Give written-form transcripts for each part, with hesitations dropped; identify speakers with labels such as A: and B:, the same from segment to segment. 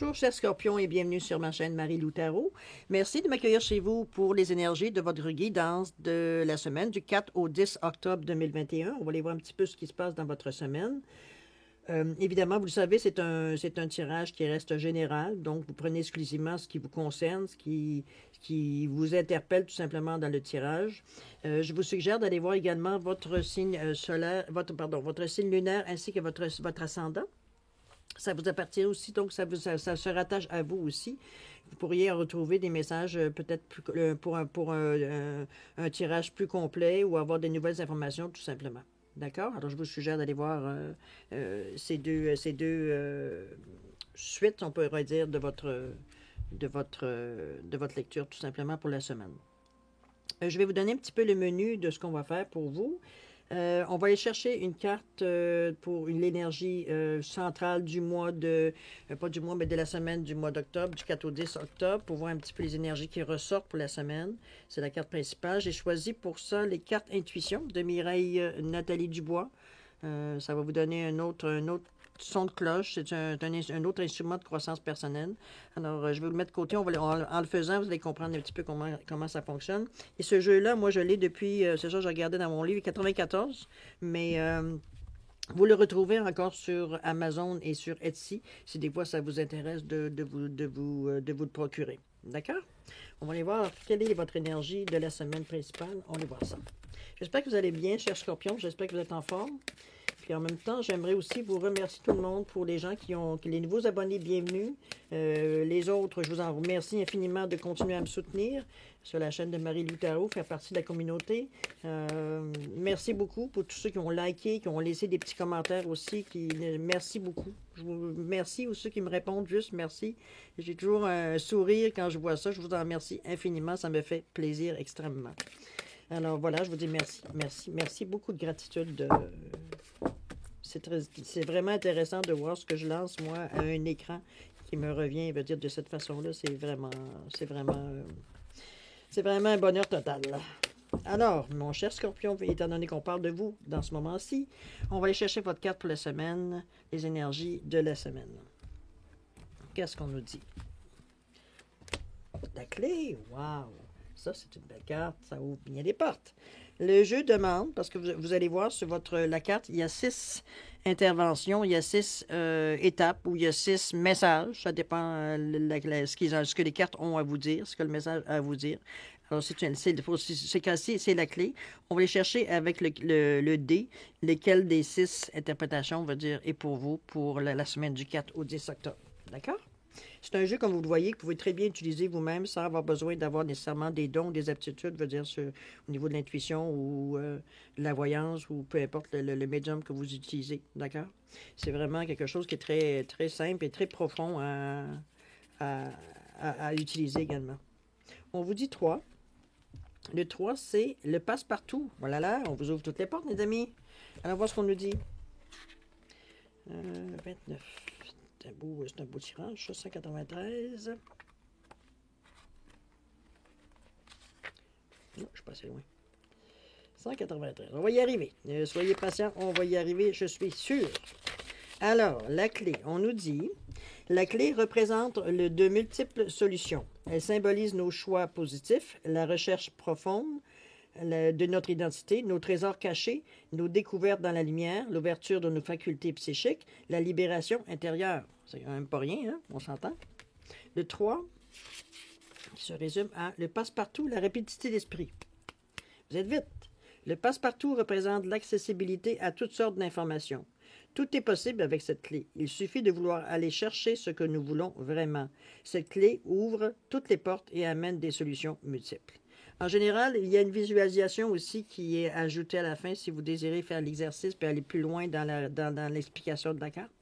A: Bonjour, chers scorpions, et bienvenue sur ma chaîne Marie-Lou Tarot. Merci de m'accueillir chez vous pour les énergies de votre guidance de la semaine du 4 au 10 octobre 2021. On va aller voir un petit peu ce qui se passe dans votre semaine. Évidemment, vous le savez, c'est un tirage qui reste général, donc vous prenez exclusivement ce qui vous concerne, ce qui vous interpelle tout simplement dans le tirage. Je vous suggère d'aller voir également votre signe solaire, votre signe lunaire ainsi que votre ascendant. Ça vous appartient aussi, donc ça se rattache à vous aussi. Vous pourriez retrouver des messages peut-être pour un tirage plus complet ou avoir des nouvelles informations tout simplement. D'accord? Alors, je vous suggère d'aller voir ces deux suites, on pourrait dire, de votre lecture tout simplement pour la semaine. Je vais vous donner un petit peu le menu de ce qu'on va faire pour vous. On va aller chercher une carte pour l'énergie centrale du mois pas du mois, mais de la semaine du mois d'octobre, du 4 au 10 octobre, pour voir un petit peu les énergies qui ressortent pour la semaine. C'est la carte principale. J'ai choisi pour ça les cartes intuition de Mireille Nathalie Dubois. Ça va vous donner un autre son de cloche. C'est un autre instrument de croissance personnelle. Alors, je vais vous le mettre de côté. En le faisant, vous allez comprendre un petit peu comment ça fonctionne. Et ce jeu-là, moi, je l'ai depuis, c'est ça, je regardais dans mon livre, 94. Mais vous le retrouvez encore sur Amazon et sur Etsy, si des fois ça vous intéresse de vous le procurer. D'accord? On va aller voir quelle est votre énergie de la semaine principale. On va voir ça. J'espère que vous allez bien, chers scorpions. J'espère que vous êtes en forme. Puis en même temps, j'aimerais aussi vous remercier tout le monde pour les gens les nouveaux abonnés, bienvenue. Les autres, je vous en remercie infiniment de continuer à me soutenir sur la chaîne de Marie-Lou Tarot, faire partie de la communauté. Merci beaucoup pour tous ceux qui ont liké, qui ont laissé des petits commentaires aussi. Merci beaucoup. Je vous remercie aussi ceux qui me répondent juste merci. J'ai toujours un sourire quand je vois ça. Je vous en remercie infiniment. Ça me fait plaisir extrêmement. Alors voilà, je vous dis merci. Merci. Merci. Beaucoup de gratitude. C'est vraiment intéressant de voir ce que je lance, moi, à un écran qui me revient, veut dire, de cette façon-là. C'est vraiment un bonheur total. Alors, mon cher Scorpion, étant donné qu'on parle de vous dans ce moment-ci, on va aller chercher votre carte pour la semaine, les énergies de la semaine. Qu'est-ce qu'on nous dit? La clé, wow! Ça, c'est une belle carte, ça ouvre bien les portes. Le jeu demande, parce que vous allez voir sur la carte, il y a 6 interventions, il y a 6 étapes, ou il y a 6 messages, ça dépend ce que les cartes ont à vous dire, ce que le message a à vous dire. Alors, c'est cassé, c'est la clé. On va les chercher avec le dé, lesquels des 6 interprétations, on va dire, est pour vous pour la semaine du 4 au 10 octobre. D'accord? C'est un jeu, comme vous le voyez, que vous pouvez très bien utiliser vous-même sans avoir besoin d'avoir nécessairement des dons, des aptitudes, veut dire au niveau de l'intuition ou de la voyance ou peu importe le médium que vous utilisez. D'accord? C'est vraiment quelque chose qui est très, très simple et très profond à utiliser également. On vous dit 3. Le 3, c'est le passe-partout. Voilà là, on vous ouvre toutes les portes, mes amis. Alors, voir ce qu'on nous dit. 29. C'est un beau tirage, ça, 193. Non, je suis pas assez loin. 193. On va y arriver. Soyez patients, on va y arriver, je suis sûr. Alors, la clé, on nous dit, la clé représente de multiples solutions. Elle symbolise nos choix positifs, la recherche profonde de notre identité, nos trésors cachés, nos découvertes dans la lumière, l'ouverture de nos facultés psychiques, la libération intérieure. C'est quand même pas rien, hein? On s'entend. Le 3, qui se résume à le passe-partout, la rapidité d'esprit. Vous êtes vite. Le passe-partout représente l'accessibilité à toutes sortes d'informations. Tout est possible avec cette clé. Il suffit de vouloir aller chercher ce que nous voulons vraiment. Cette clé ouvre toutes les portes et amène des solutions multiples. En général, il y a une visualisation aussi qui est ajoutée à la fin si vous désirez faire l'exercice et aller plus loin dans l'explication de la carte.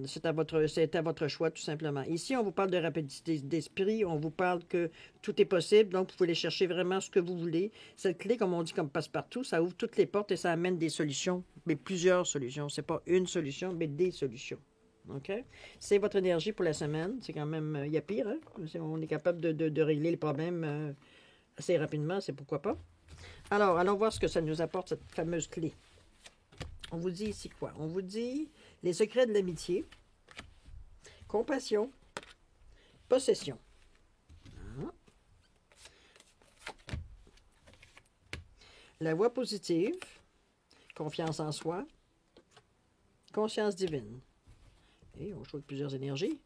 A: C'est à votre choix, tout simplement. Ici, on vous parle de rapidité d'esprit, on vous parle que tout est possible, donc vous pouvez aller chercher vraiment ce que vous voulez. Cette clé, comme on dit, comme passe-partout, ça ouvre toutes les portes et ça amène des solutions, mais plusieurs solutions. C'est pas une solution, mais des solutions. OK? C'est votre énergie pour la semaine. C'est quand même, il y a pire, hein? On est capable de régler les problèmes assez rapidement, c'est pourquoi pas. Alors, allons voir ce que ça nous apporte, cette fameuse clé. On vous dit ici quoi? On vous dit les secrets de l'amitié, compassion, possession. Ah. La voie positive, confiance en soi, conscience divine. Et on choisit plusieurs énergies.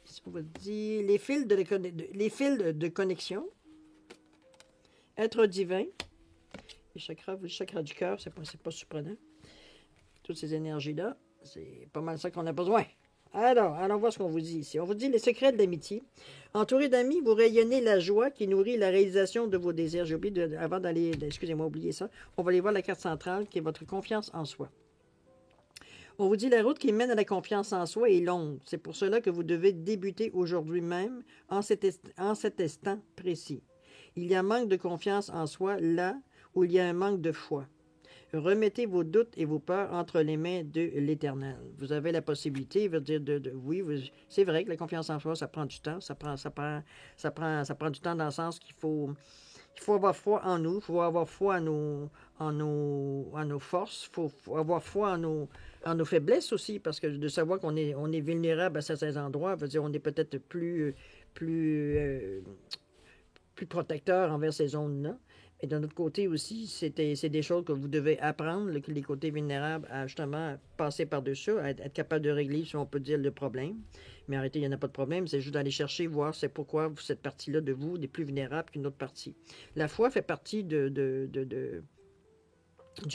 A: Ici, on va dire les fils de connexion, être divin, le chakra du cœur, c'est pas surprenant. Toutes ces énergies-là, c'est pas mal ça qu'on a besoin. Alors, allons voir ce qu'on vous dit ici. On vous dit les secrets de l'amitié. Entouré d'amis, vous rayonnez la joie qui nourrit la réalisation de vos désirs. J'ai oublié, avant d'aller, excusez-moi, oubliez ça. On va aller voir la carte centrale qui est votre confiance en soi. On vous dit la route qui mène à la confiance en soi est longue. C'est pour cela que vous devez débuter aujourd'hui même, en cet instant précis. Il y a un manque de confiance en soi là où il y a un manque de foi. Remettez vos doutes et vos peurs entre les mains de l'Éternel. Vous avez la possibilité, veut dire oui, c'est vrai que la confiance en soi, ça prend du temps, ça prend du temps dans le sens qu'il faut avoir foi en nous, il faut avoir foi en nos forces, il faut avoir foi en nos faiblesses aussi, parce que de savoir qu'on est vulnérable à certains endroits, veut dire on est peut-être plus protecteur envers ces zones-là. Et d'un autre côté aussi, c'est des choses que vous devez apprendre, les côtés vulnérables, à justement passer par-dessus, à être capable de régler, si on peut dire, le problème. Mais arrêtez, il n'y en a pas de problème, c'est juste d'aller chercher, voir c'est pourquoi cette partie-là de vous est plus vulnérable qu'une autre partie. La foi fait partie du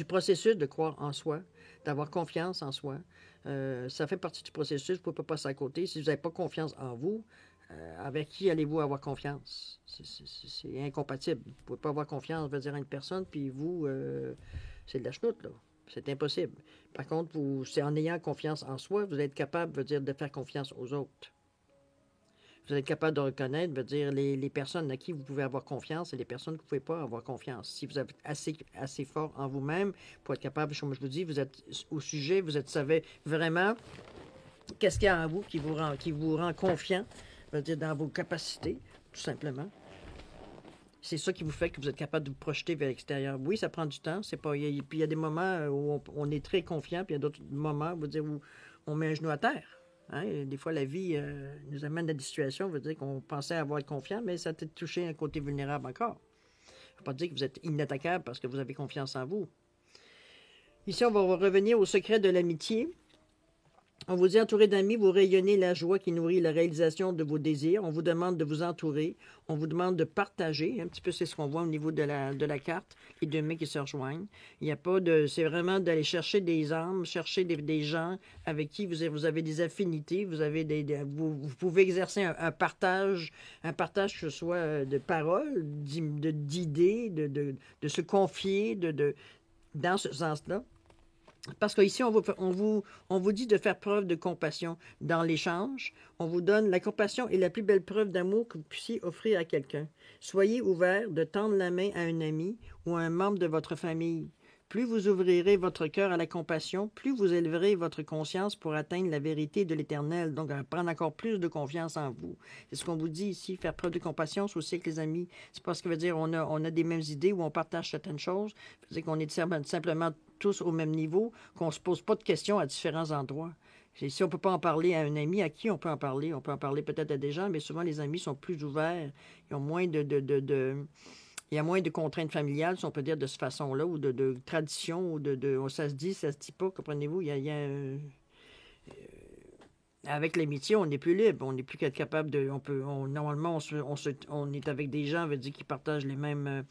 A: processus de croire en soi, d'avoir confiance en soi. Ça fait partie du processus, vous ne pouvez pas passer à côté. Si vous n'avez pas confiance en vous, avec qui allez-vous avoir confiance? C'est incompatible. Vous ne pouvez pas avoir confiance, veut dire, à une personne, puis vous, c'est de la chenoute, là. C'est impossible. Par contre, c'est en ayant confiance en soi, vous êtes capable, veut dire, de faire confiance aux autres. Vous êtes capable de reconnaître, veut dire, les personnes à qui vous pouvez avoir confiance et les personnes que vous ne pouvez pas avoir confiance. Si vous êtes assez fort en vous-même pour être capable, comme je vous dis, vous êtes au sujet, savez vraiment qu'est-ce qu'il y a en vous qui vous rend confiant, veut dire, dans vos capacités, tout simplement. C'est ça qui vous fait que vous êtes capable de vous projeter vers l'extérieur. Oui, ça prend du temps. Puis il y a des moments où on est très confiant, puis il y a d'autres moments où on met un genou à terre. Hein? Et des fois, la vie nous amène à des situations, veut dire qu'on pensait avoir être confiant, mais ça a peut-être touché un côté vulnérable encore. Ça ne veut pas dire que vous êtes inattaquable parce que vous avez confiance en vous. Ici, on va revenir au secret de l'amitié. On vous dit, entouré d'amis, vous rayonnez la joie qui nourrit la réalisation de vos désirs. On vous demande de vous entourer. On vous demande de partager. Un petit peu, c'est ce qu'on voit au niveau de la carte. Les deux mains qui se rejoignent. Il n'y a pas de... C'est vraiment d'aller chercher des âmes, chercher des gens avec qui vous avez des affinités. Vous pouvez exercer un partage que ce soit de paroles, d'idées, de se confier, dans ce sens-là. Parce qu'ici, on vous dit de faire preuve de compassion. Dans l'échange, on vous donne la compassion est la plus belle preuve d'amour que vous puissiez offrir à quelqu'un. Soyez ouvert de tendre la main à un ami ou à un membre de votre famille. Plus vous ouvrirez votre cœur à la compassion, plus vous élèverez votre conscience pour atteindre la vérité de l'Éternel, donc à prendre encore plus de confiance en vous. C'est ce qu'on vous dit ici, faire preuve de compassion, c'est aussi avec les amis. C'est pas ce que veut dire on a des mêmes idées ou on partage certaines choses. Ça veut dire qu'on est simplement tous au même niveau, qu'on ne se pose pas de questions à différents endroits. Si on ne peut pas en parler à un ami, à qui on peut en parler? On peut en parler peut-être à des gens, mais souvent les amis sont plus ouverts. Ils ont moins il y a moins de contraintes familiales, si on peut dire de cette façon-là, ou de tradition, ou ça se dit pas, comprenez-vous, avec l'amitié, on est plus libre, on n'est plus capable de... Normalement, on est avec des gens, veut dire, qui partagent les mêmes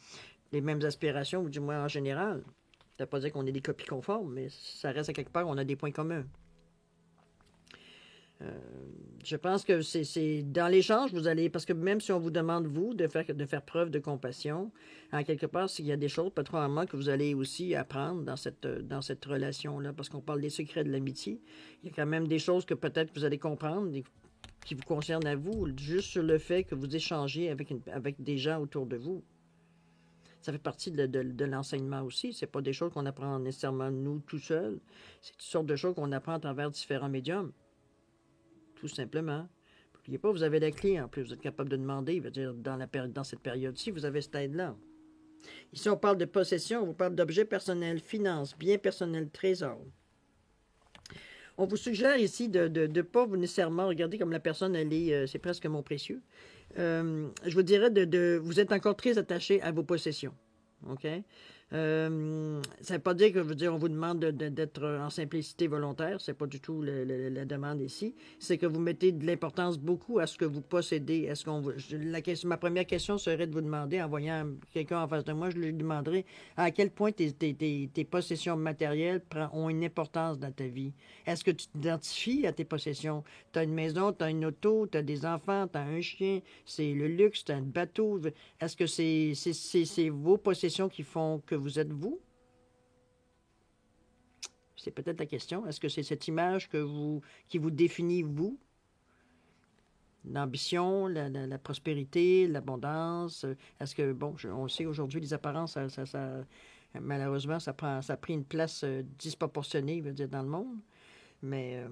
A: aspirations, ou du moins en général. Ça ne veut pas dire qu'on est des copies conformes, mais ça reste à quelque part, on a des points communs. Je pense que c'est dans l'échange, vous allez, parce que même si on vous demande, vous, de faire preuve de compassion, en quelque part, s'il y a des choses, probablement, que vous allez aussi apprendre dans cette relation-là, parce qu'on parle des secrets de l'amitié. Il y a quand même des choses que peut-être vous allez comprendre, qui vous concernent à vous, juste sur le fait que vous échangez avec des gens autour de vous. Ça fait partie de l'enseignement aussi. C'est pas des choses qu'on apprend nécessairement nous tout seuls. C'est toutes sortes de choses qu'on apprend à travers différents médiums. Tout simplement. N'oubliez pas, vous avez la clé en plus. Vous êtes capable de demander, je veux dire, dans cette période-ci, vous avez cette aide-là. Ici, on parle de possession, on vous parle d'objets personnels, finances, biens personnels, trésors. On vous suggère ici de ne pas vous nécessairement regarder comme la personne, elle est, c'est presque mon précieux. Je vous dirais vous êtes encore très attaché à vos possessions. OK? Ça ne veut pas dire que on vous demande d'être en simplicité volontaire. C'est pas du tout la demande ici. C'est que vous mettez de l'importance beaucoup à ce que vous possédez. Ma première question serait de vous demander, en voyant quelqu'un en face de moi, je lui demanderai à quel point tes possessions matérielles ont une importance dans ta vie. Est-ce que tu t'identifies à tes possessions? Tu as une maison, tu as une auto, tu as des enfants, tu as un chien, c'est le luxe, tu as un bateau. Est-ce que c'est vos possessions qui font que vous êtes vous? C'est peut-être la question. Est-ce que c'est cette image qui vous définit vous? L'ambition, la prospérité, l'abondance. Est-ce que, bon, on le sait aujourd'hui, les apparences, malheureusement, ça a pris une place disproportionnée, je veux dire, dans le monde. Mais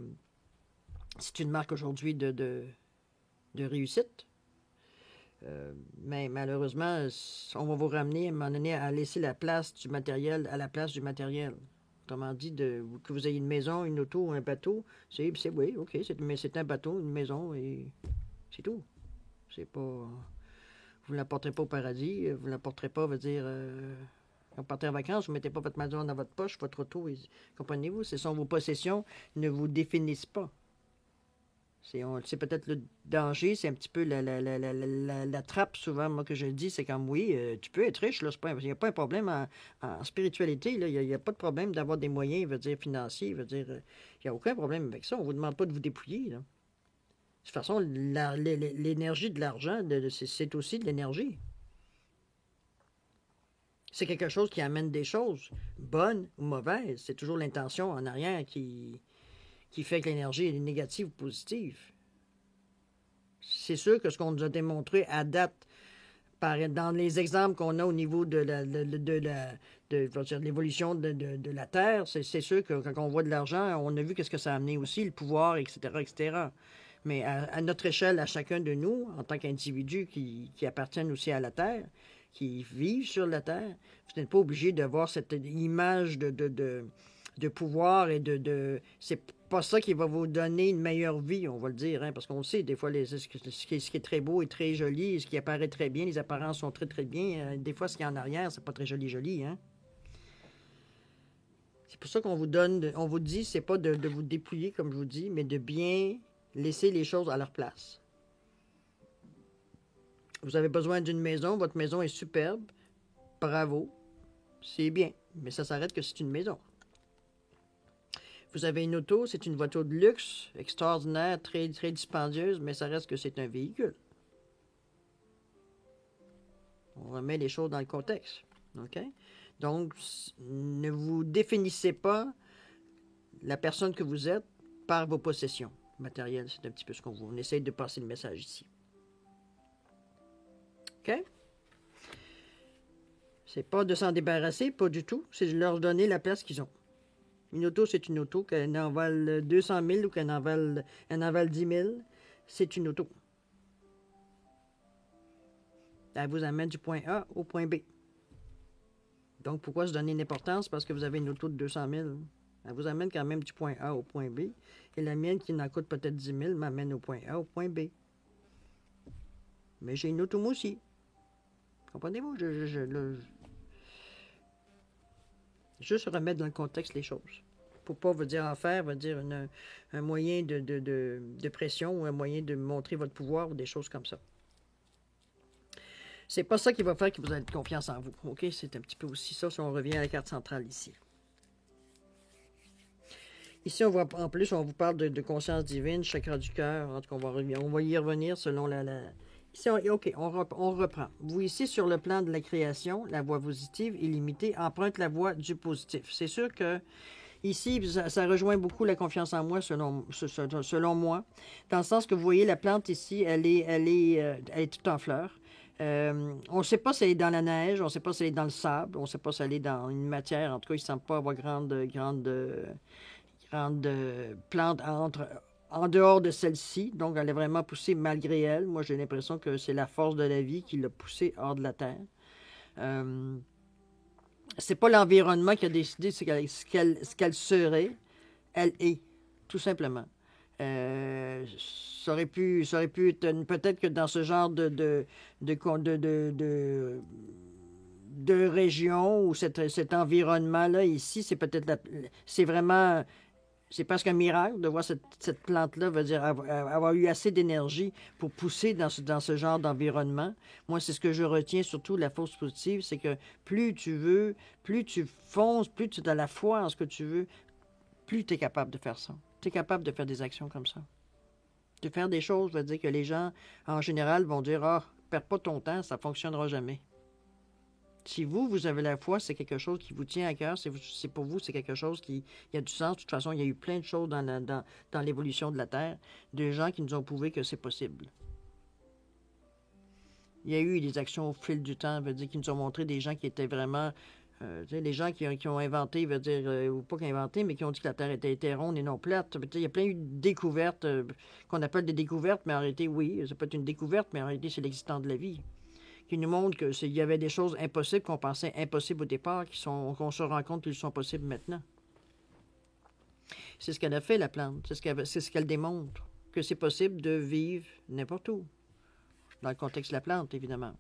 A: c'est une marque aujourd'hui de réussite. Mais malheureusement, on va vous ramener à un moment donné à laisser la place du matériel à la place du matériel. Autrement dit, que vous ayez une maison, une auto ou un bateau, oui, OK, mais c'est un bateau, une maison, et c'est tout. C'est pas... Vous ne l'apporterez pas au paradis, vous ne l'apporterez pas, quand vous partez en vacances, vous ne mettez pas votre maison dans votre poche, votre auto, comprenez-vous, ce sont vos possessions, ne vous définissent pas. C'est peut-être le danger, c'est un petit peu la trappe, souvent, moi, que je dis, c'est comme, oui, tu peux être riche, là, il n'y a pas un problème en spiritualité, là, il n'y a pas de problème d'avoir des moyens, financiers, il n'y a aucun problème avec ça, on ne vous demande pas de vous dépouiller, là. De toute façon, l'énergie de l'argent, c'est aussi de l'énergie. C'est quelque chose qui amène des choses, bonnes ou mauvaises, c'est toujours l'intention en arrière qui fait que l'énergie est négative ou positive. C'est sûr que ce qu'on nous a démontré à date, dans les exemples qu'on a au niveau de l'évolution de la Terre, c'est sûr que quand on voit de l'argent, on a vu qu'est-ce que ça a amené aussi, le pouvoir, etc., etc. Mais à notre échelle, à chacun de nous, en tant qu'individus qui appartiennent aussi à la Terre, qui vivent sur la Terre, vous n'êtes pas obligé d'avoir cette image de pouvoir et c'est pas ça qui va vous donner une meilleure vie, on va le dire, hein, parce qu'on sait, des fois, ce qui est très beau et très joli, ce qui apparaît très bien, les apparences sont très, très bien. Des fois, ce qui est en arrière, c'est pas très joli, hein. C'est pour ça qu'on on vous dit, c'est pas de vous dépouiller, comme je vous dis, mais de bien laisser les choses à leur place. Vous avez besoin d'une maison, votre maison est superbe, bravo, c'est bien, mais ça s'arrête que c'est une maison. Vous avez une auto, c'est une voiture de luxe, extraordinaire, très, très dispendieuse, mais ça reste que c'est un véhicule. On remet les choses dans le contexte. OK? Donc, ne vous définissez pas la personne que vous êtes par vos possessions matérielles. C'est un petit peu ce on essaye de passer le message ici. OK? C'est pas de s'en débarrasser, pas du tout. C'est de leur donner la place qu'ils ont. Une auto, c'est une auto. Qu'elle en vale 200 000 ou qu'elle en vale 10 000, c'est une auto. Elle vous amène du point A au point B. Donc, pourquoi se donner une importance? Parce que vous avez une auto de 200 000. Elle vous amène quand même du point A au point B. Et la mienne, qui n'en coûte peut-être 10 000, m'amène au point A au point B. Mais j'ai une auto moi aussi. Comprenez-vous? Juste remettre dans le contexte les choses. Pour pas vous dire en faire, veut dire un moyen de pression ou un moyen de montrer votre pouvoir ou des choses comme ça. C'est pas ça qui va faire que vous avez de confiance en vous. OK? C'est un petit peu aussi ça si on revient à la carte centrale ici. Ici, en plus, on vous parle de conscience divine, chakra du cœur. En tout cas, on va y revenir selon Ici, OK, on reprend. Vous, ici, sur le plan de la création, la voie positive illimitée emprunte la voie du positif. C'est sûr que ici, ça rejoint beaucoup la confiance en moi, selon moi, dans le sens que vous voyez, la plante ici, elle est toute en fleurs. On ne sait pas si elle est dans la neige, on ne sait pas si elle est dans le sable, on ne sait pas si elle est dans une matière. En tout cas, il ne semble pas avoir grande plante en dehors de celle-ci. Donc, elle est vraiment poussée malgré elle. Moi, j'ai l'impression que c'est la force de la vie qui l'a poussée hors de la terre. C'est pas l'environnement qui a décidé ce qu'elle serait. Elle est. tout simplement. Ça aurait pu être peut-être que dans ce genre de région ou cet environnement-là ici, c'est peut-être c'est vraiment c'est presque un miracle de voir cette plante-là, veut dire avoir eu assez d'énergie pour pousser dans ce genre d'environnement. Moi, c'est ce que je retiens surtout de la force positive, c'est que plus tu veux, plus tu fonces, plus tu as la foi en ce que tu veux, plus tu es capable de faire ça. Tu es capable de faire des actions comme ça. De faire des choses veut dire que les gens, en général, vont dire « Ah, perds pas ton temps, ça ne fonctionnera jamais. » Si vous avez la foi, c'est quelque chose qui vous tient à cœur, c'est pour vous, c'est quelque chose qui a du sens. De toute façon, il y a eu plein de choses dans l'évolution de la Terre, de gens qui nous ont prouvé que c'est possible. Il y a eu des actions au fil du temps, veut dire, qui nous ont montré des gens qui étaient vraiment... les gens qui ont inventé, veut dire, ou pas qui ont inventé, mais qui ont dit que la Terre était ronde et non plate. Il y a plein de découvertes qu'on appelle des découvertes, mais en réalité, oui, ça peut être une découverte, mais en réalité, c'est l'existence de la vie. Qui nous montre qu'il y avait des choses impossibles qu'on pensait impossibles au départ, qu'on se rend compte qu'elles sont possibles maintenant. C'est ce qu'elle a fait, la plante. C'est ce qu'elle démontre, que c'est possible de vivre n'importe où, dans le contexte de la plante, évidemment.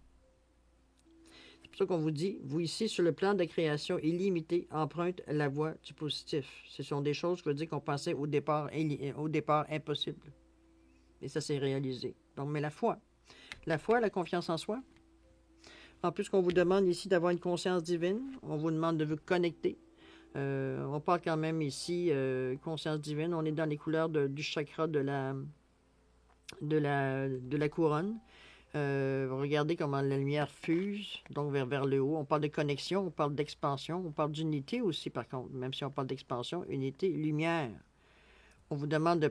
A: C'est pour ça qu'on vous dit, vous ici, sur le plan de création illimité, emprunte la voie du positif. Ce sont des choses, je veux dire, qu'on pensait au départ impossibles. Et ça s'est réalisé. Donc, mais la foi, la confiance en soi. En plus qu'on vous demande ici d'avoir une conscience divine, on vous demande de vous connecter. On parle quand même ici conscience divine. On est dans les couleurs du chakra de la couronne. Regardez comment la lumière fuse, donc vers le haut. On parle de connexion, on parle d'expansion, on parle d'unité aussi, par contre. Même si on parle d'expansion, unité, lumière. On vous demande de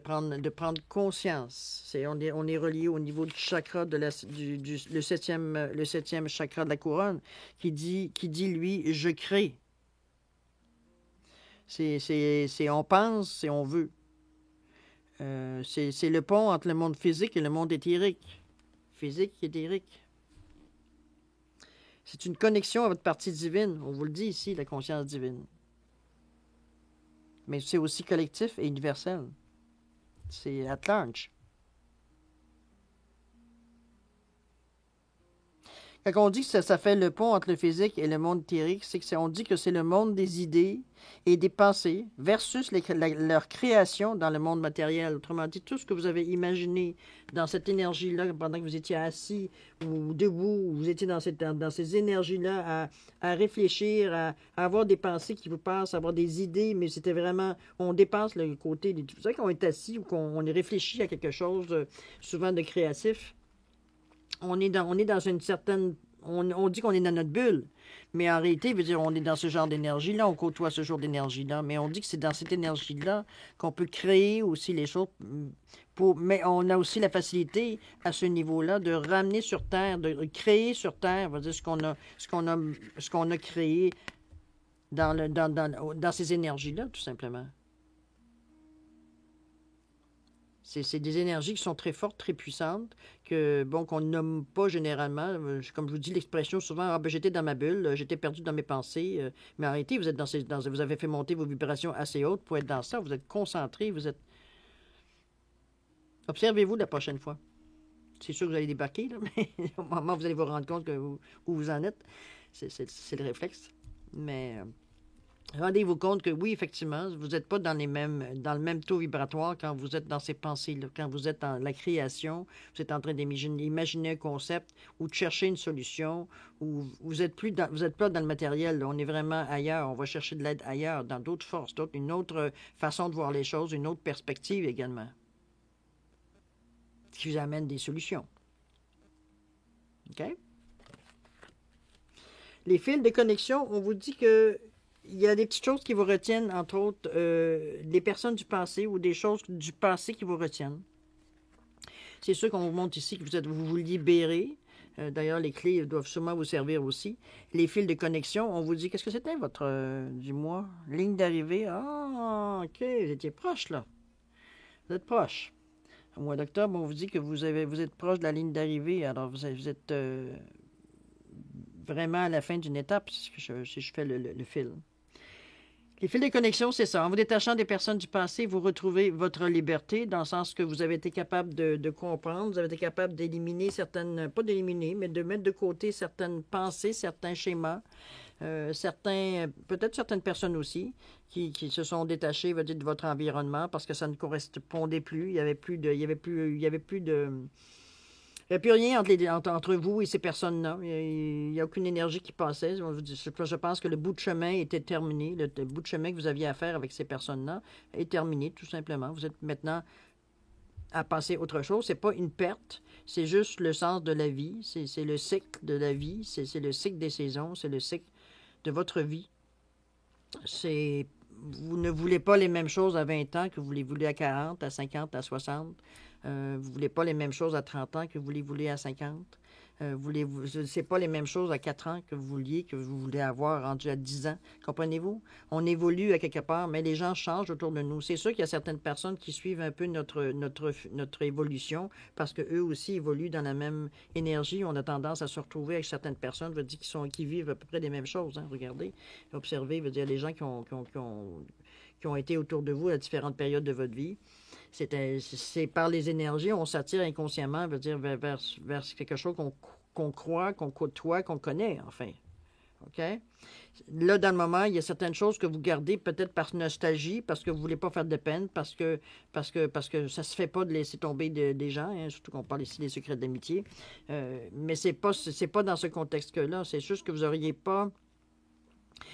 A: prendre conscience. On est relié au niveau du chakra le septième chakra de la couronne qui dit lui, je crée. C'est on pense et on veut. C'est le pont entre le monde physique et le monde éthérique. Physique et éthérique. C'est une connexion à votre partie divine. On vous le dit ici, la conscience divine. Mais c'est aussi collectif et universel. C'est at large. Quand on dit que ça fait le pont entre le physique et le monde éthérique, c'est qu'on dit que c'est le monde des idées et des pensées versus leur création dans le monde matériel. Autrement dit, tout ce que vous avez imaginé dans cette énergie-là pendant que vous étiez assis ou debout, vous étiez dans ces énergies-là à réfléchir, à avoir des pensées qui vous passent, à avoir des idées, mais c'était vraiment, on dépasse le côté, vous savez qu'on est assis ou qu'on réfléchit à quelque chose souvent de créatif. On est dans une certaine... On dit qu'on est dans notre bulle, mais en réalité, veut dire, on est dans ce genre d'énergie-là, on côtoie ce genre d'énergie-là, mais on dit que c'est dans cette énergie-là qu'on peut créer aussi les choses. Mais on a aussi la facilité, à ce niveau-là, de ramener sur Terre, de créer sur Terre, veut dire, ce qu'on a créé dans ces énergies-là, tout simplement. C'est des énergies qui sont très fortes, très puissantes, qu'on nomme pas généralement. Comme je vous dis l'expression souvent, j'étais dans ma bulle, j'étais perdu dans mes pensées. Mais en réalité, vous êtes vous avez fait monter vos vibrations assez hautes pour être dans ça. Vous êtes concentré, vous êtes... Observez-vous la prochaine fois. C'est sûr que vous allez débarquer, là, mais au moment où vous allez vous rendre compte où vous en êtes, c'est le réflexe. Mais... rendez-vous compte que oui, effectivement, vous n'êtes pas dans le même taux vibratoire quand vous êtes dans ces pensées-là. Quand vous êtes dans la création, vous êtes en train d'imaginer un concept ou de chercher une solution, ou vous êtes pas dans le matériel. Là. On est vraiment ailleurs. On va chercher de l'aide ailleurs, dans d'autres forces, une autre façon de voir les choses, une autre perspective également, qui vous amène des solutions. OK? Les fils de connexion, on vous dit que il y a des petites choses qui vous retiennent, entre autres, des personnes du passé ou des choses du passé qui vous retiennent. C'est sûr qu'on vous montre ici que vous vous libérez. D'ailleurs, les clés doivent sûrement vous servir aussi. Les fils de connexion, on vous dit, qu'est-ce que c'était votre, du mois? Ligne d'arrivée. Ah, OK, vous étiez proche, là. Vous êtes proche. Au mois d'octobre, on vous dit que vous êtes proche de la ligne d'arrivée. Alors, vous êtes vraiment à la fin d'une étape, si je fais le fil. Les fils de connexion, c'est ça. En vous détachant des personnes du passé, vous retrouvez votre liberté, dans le sens que vous avez été capable de comprendre, vous avez été capable d'éliminer certaines, pas d'éliminer, mais de mettre de côté certaines pensées, certains schémas, peut-être certaines personnes aussi, qui se sont détachées, veut dire, de votre environnement parce que ça ne correspondait plus. Il y avait plus de, il y avait plus, il y avait plus de, il n'y a plus rien entre vous et ces personnes-là. Il n'y a aucune énergie qui passait. Je pense que le bout de chemin était terminé. Le bout de chemin que vous aviez à faire avec ces personnes-là est terminé, tout simplement. Vous êtes maintenant à passer à autre chose. C'est pas une perte, c'est juste le sens de la vie. C'est le cycle de la vie. C'est le cycle des saisons. C'est le cycle de votre vie. Vous ne voulez pas les mêmes choses à 20 ans que vous les voulez à 40, à 50, à 60. Vous ne voulez pas les mêmes choses à 30 ans que vous les voulez à 50. C'est pas les mêmes choses à 4 ans que vous voulez avoir rendu à 10 ans. Comprenez-vous? On évolue à quelque part, mais les gens changent autour de nous. C'est sûr qu'il y a certaines personnes qui suivent un peu notre évolution parce qu'eux aussi évoluent dans la même énergie. On a tendance à se retrouver avec certaines personnes, veut dire, qui vivent à peu près les mêmes choses. Hein. Regardez, observez, veut dire, les gens qui ont été autour de vous à différentes périodes de votre vie. C'est par les énergies, on s'attire inconsciemment, veut dire, vers quelque chose qu'on croit, qu'on côtoie, qu'on connaît, enfin. OK? Là, dans le moment, il y a certaines choses que vous gardez peut-être par nostalgie, parce que vous ne voulez pas faire de peine, parce que ça ne se fait pas de laisser tomber des gens, hein, surtout qu'on parle ici des secrets d'amitié. Mais c'est pas dans ce contexte-là. C'est juste que vous n'auriez pas.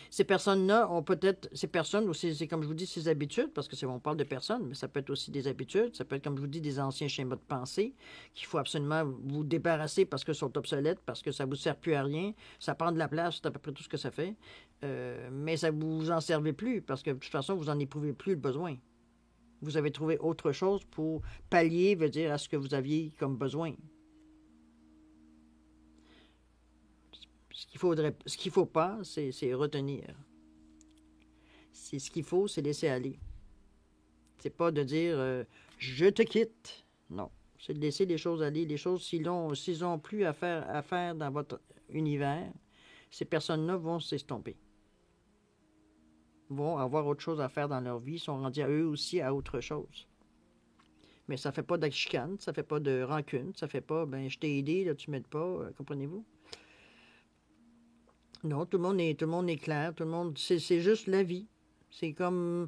A: Ces personnes-là ont peut-être, ces personnes, ou c'est comme je vous dis, ces habitudes, parce que on parle de personnes, mais ça peut être aussi des habitudes, ça peut être, comme je vous dis, des anciens schémas de pensée qu'il faut absolument vous débarrasser parce qu'ils sont obsolètes, parce que ça ne vous sert plus à rien, ça prend de la place, c'est à peu près tout ce que ça fait, mais ça ne vous en servez plus, parce que de toute façon, vous n'en éprouvez plus le besoin. Vous avez trouvé autre chose pour pallier, veut dire, à ce que vous aviez comme besoin. Ce qu'il faut pas, c'est retenir. Ce qu'il faut, c'est laisser aller. C'est pas de dire je te quitte. Non. C'est de laisser les choses aller. Les choses, s'ils n'ont plus à faire dans votre univers, ces personnes-là vont s'estomper. Vont avoir autre chose à faire dans leur vie, sont rendus à eux aussi à autre chose. Mais ça fait pas de chicane, ça fait pas de rancune, ça fait pas je t'ai aidé, là tu m'aides pas, comprenez-vous? Non, tout le monde est clair, tout le monde, c'est juste la vie. C'est comme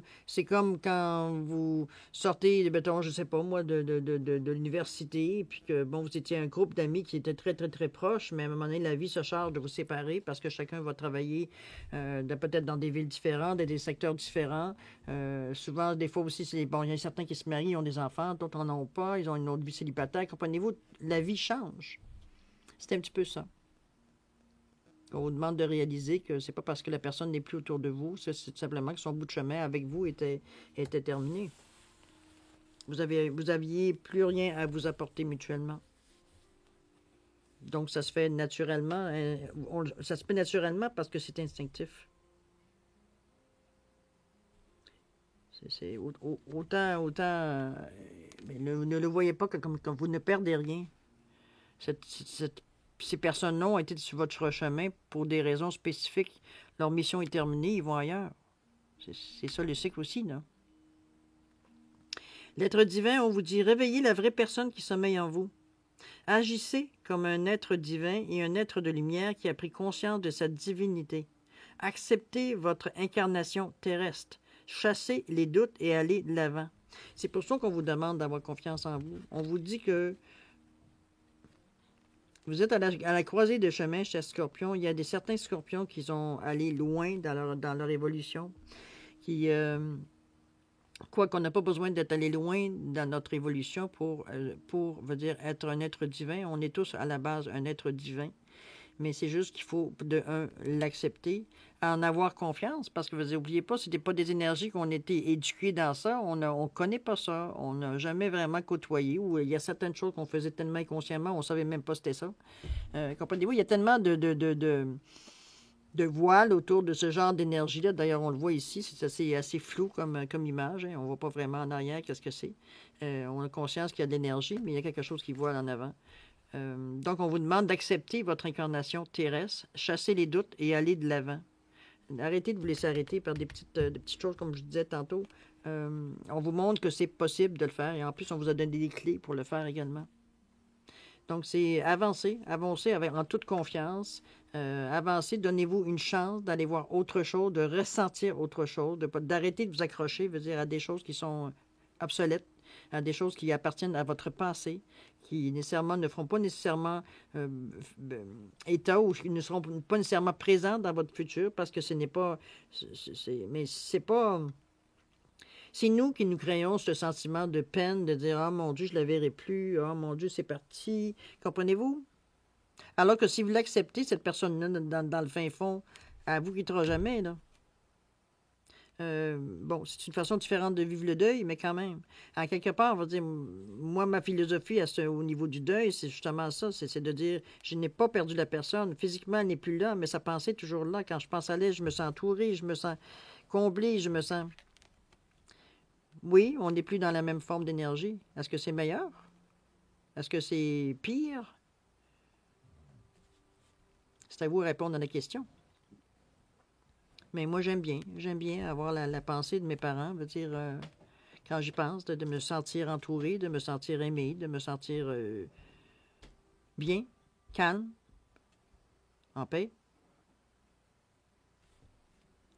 A: quand vous sortez, mettons, je sais pas moi, de l'université, puis que, bon, vous étiez un groupe d'amis qui était très, très, très proches, mais à un moment donné, la vie se charge de vous séparer parce que chacun va travailler peut-être dans des villes différentes, dans des secteurs différents. Souvent, des fois aussi, il y a certains qui se marient, ils ont des enfants, d'autres n'en ont pas, ils ont une autre vie célibataire. Comprenez-vous, la vie change. C'est un petit peu ça. On vous demande de réaliser que c'est pas parce que la personne n'est plus autour de vous, c'est tout simplement que son bout de chemin avec vous était terminé. Vous aviez plus rien à vous apporter mutuellement. Donc ça se fait naturellement. Ça se fait naturellement parce que c'est instinctif. C'est autant ne le voyez pas comme vous ne perdez rien. Ces personnes-là ont été sur votre chemin pour des raisons spécifiques. Leur mission est terminée, ils vont ailleurs. C'est ça le cycle aussi, non? L'être divin, on vous dit, réveillez la vraie personne qui sommeille en vous. Agissez comme un être divin et un être de lumière qui a pris conscience de sa divinité. Acceptez votre incarnation terrestre. Chassez les doutes et allez de l'avant. C'est pour ça qu'on vous demande d'avoir confiance en vous. On vous dit que vous êtes à la croisée de chemin chez Scorpion. Il y a certains Scorpions qui sont allés loin dans leur évolution. Quoi qu'on n'a pas besoin d'être allé loin dans notre évolution pour veut dire, être un être divin. On est tous à la base un être divin. Mais c'est juste qu'il faut, l'accepter, en avoir confiance, parce que vous n'oubliez pas, ce n'était pas des énergies qu'on était éduqués dans ça, on ne connaît pas ça, on n'a jamais vraiment côtoyé, ou il y a certaines choses qu'on faisait tellement inconsciemment, on ne savait même pas c'était ça. Comprenez-vous, il y a tellement de voiles autour de ce genre d'énergie-là, d'ailleurs on le voit ici, c'est assez flou comme image, hein. On ne voit pas vraiment en arrière qu'est-ce que c'est. On a conscience qu'il y a de l'énergie, mais il y a quelque chose qui voile en avant. Donc, on vous demande d'accepter votre incarnation terrestre, chasser les doutes et aller de l'avant. Arrêtez de vous laisser arrêter par des petites choses, comme je disais tantôt. On vous montre que c'est possible de le faire et en plus, on vous a donné des clés pour le faire également. Donc, c'est avancer, avancer en toute confiance. Avancer, donnez-vous une chance d'aller voir autre chose, de ressentir autre chose, d'arrêter de vous accrocher, veut dire, à des choses qui sont obsolètes, à des choses qui appartiennent à votre passé, qui nécessairement ne feront pas nécessairement état ou qui ne seront pas nécessairement présentes dans votre futur parce que ce n'est pas... mais c'est pas... C'est nous qui nous créons ce sentiment de peine, de dire « Oh mon Dieu, je ne la verrai plus. Oh mon Dieu, c'est parti. » Comprenez-vous? Alors que si vous l'acceptez, cette personne-là, dans le fin fond, elle ne vous quittera jamais, là. Bon, c'est une façon différente de vivre le deuil, mais quand même. À quelque part, on va dire, moi, ma philosophie au niveau du deuil, c'est justement ça, c'est de dire, je n'ai pas perdu la personne. Physiquement, elle n'est plus là, mais sa pensée est toujours là. Quand je pense à elle, je me sens entouré, je me sens comblé, je me sens... Oui, on n'est plus dans la même forme d'énergie. Est-ce que c'est meilleur? Est-ce que c'est pire? C'est à vous de répondre à la question. Mais moi, j'aime bien avoir la pensée de mes parents, veut dire, quand j'y pense, de me sentir entouré, de me sentir aimé, de me sentir bien, calme, en paix.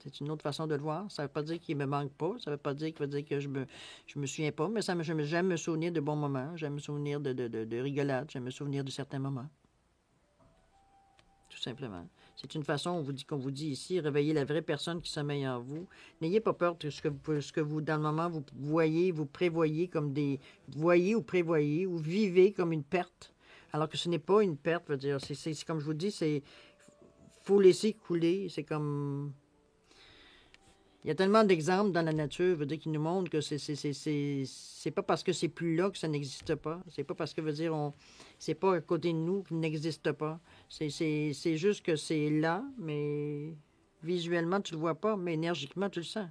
A: C'est une autre façon de le voir. Ça ne veut pas dire qu'il ne me manque pas. Ça ne veut pas dire que je me souviens pas, mais j'aime me souvenir de bons moments. J'aime me souvenir de rigolades. J'aime me souvenir de certains moments. Tout simplement. C'est une façon, qu'on vous dit ici, réveiller la vraie personne qui sommeille en vous. N'ayez pas peur de ce que vous, dans le moment, vous voyez, vous prévoyez comme des... Voyez ou prévoyez ou vivez comme une perte. Alors que ce n'est pas une perte, veut dire. C'est comme je vous dis, c'est... faut laisser couler. C'est comme... Il y a tellement d'exemples dans la nature, veut dire, qui nous montrent que c'est pas parce que c'est plus là que ça n'existe pas. C'est pas parce que, veut dire, c'est pas à côté de nous qu'il n'existe pas. C'est juste que c'est là, mais visuellement, tu le vois pas, mais énergiquement, tu le sens.